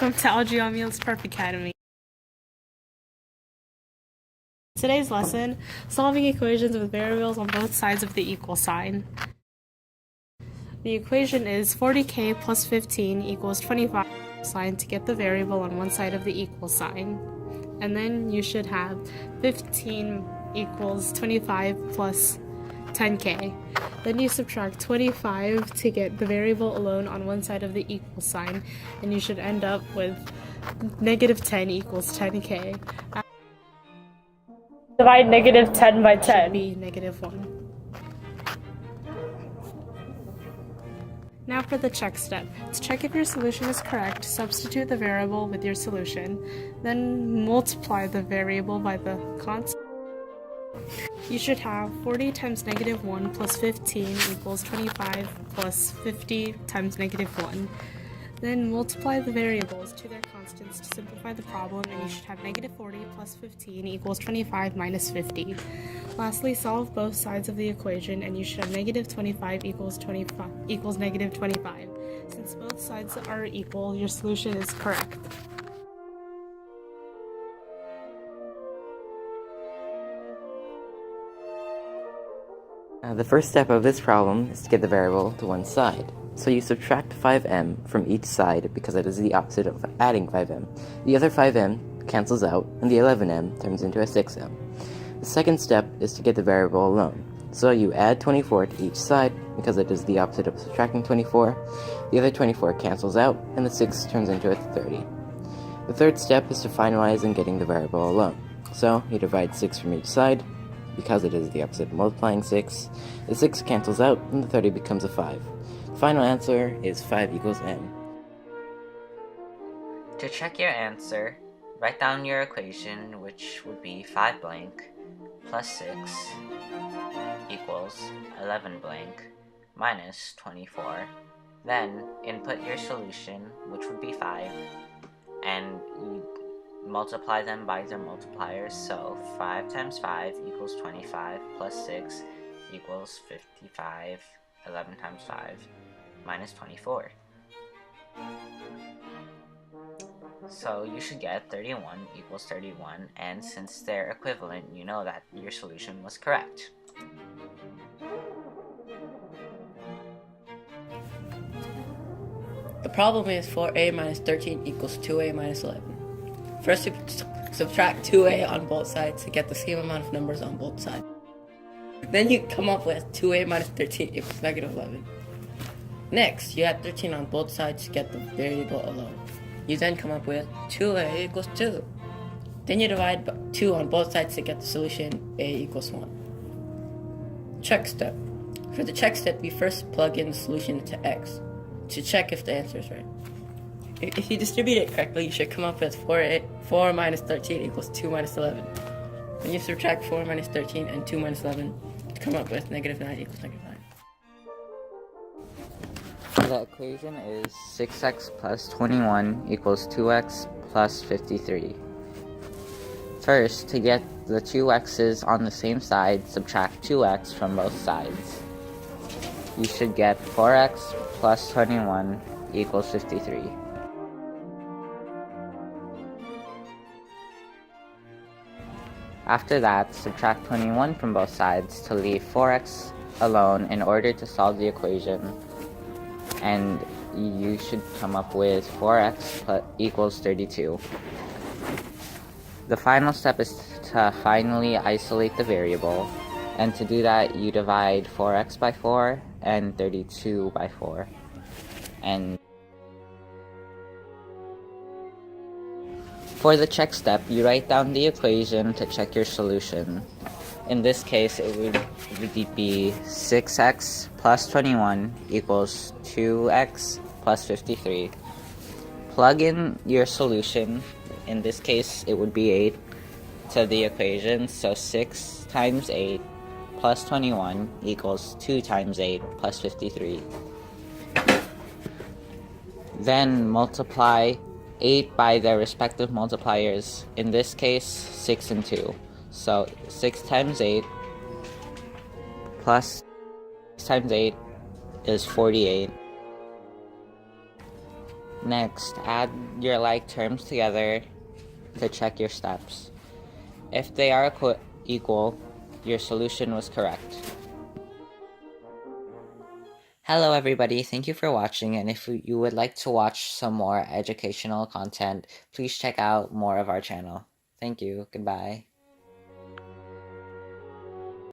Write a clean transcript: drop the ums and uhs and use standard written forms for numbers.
welcome to Algebra's Prep Academy. Today's lesson, solving equations with variables on both sides of the equal sign. The equation is 40k plus 15 equals 25 sign to get the variable on one side of the equal sign. And then you should have 15 equals 25 plus 10k. Then you subtract 25 to get the variable alone on one side of the equal sign, and you should end up with negative 10 equals 10k. Divide negative 10 by 10. Should be negative 1. Now for the check step. To check if your solution is correct, substitute the variable with your solution, then multiply the variable by the constant. You should have 40 times negative 1 plus 15 equals 25 plus 50 times negative 1. Then multiply the variables to their constants to simplify the problem, and you should have negative 40 plus 15 equals 25 minus 50. Lastly, solve both sides of the equation, and you should have negative 25 equals negative 25. Since both sides are equal, your solution is correct. The first step of this problem is to get the variable to one side. So you subtract 5m from each side because it is the opposite of adding 5m. The other 5m cancels out, and the 11m turns into a 6m. The second step is to get the variable alone. So you add 24 to each side because it is the opposite of subtracting 24. The other 24 cancels out, and the 6 turns into a 30. The third step is to finalize in getting the variable alone. So you divide 6 from each side. Because it is the opposite of multiplying 6, the 6 cancels out, and the 30 becomes a 5. The final answer is 5 equals m. To check your answer, write down your equation, which would be 5 blank plus 6 equals 11 blank minus 24. Then input your solution, which would be 5, and you multiply them by their multipliers. So 5 times 5 equals 25 plus 6 equals 55. 11 times 5 minus 24. So you should get 31 equals 31, and since they're equivalent, you know that your solution was correct. The problem is 4a minus 13 equals 2a minus 11. First, you subtract 2a on both sides to get the same amount of numbers on both sides. Then you come up with 2a minus 13 equals negative 11. Next, you add 13 on both sides to get the variable alone. You then come up with 2a equals 2. Then you divide 2 on both sides to get the solution a equals 1. Check step. For the check step, we first plug in the solution into x to check if the answer is right. If you distribute it correctly, you should come up with 4 minus 13 equals 2 minus 11. Then you subtract 4 minus 13 and 2 minus 11 to come up with negative 9 equals negative 9. The equation is 6x plus 21 equals 2x plus 53. First, to get the two x's on the same side, subtract 2x from both sides. You should get 4x plus 21 equals 53. After that, subtract 21 from both sides to leave 4x alone in order to solve the equation, and you should come up with 4x equals 32. The final step is to finally isolate the variable, and to do that you divide 4x by 4 and 32 by 4. And for the check step, you write down the equation to check your solution. In this case, it would be 6x plus 21 equals 2x plus 53. Plug in your solution. In this case, it would be 8 to the equation. So 6 times 8 plus 21 equals 2 times 8 plus 53. Then multiply 8 by their respective multipliers, in this case 6 and 2. So 6 times 8 plus 6 times 8 is 48. Next, add your like terms together to check your steps. If they are equal, your solution was correct. Hello everybody, thank you for watching, and if you would like to watch some more educational content, please check out more of our channel. Thank you, goodbye.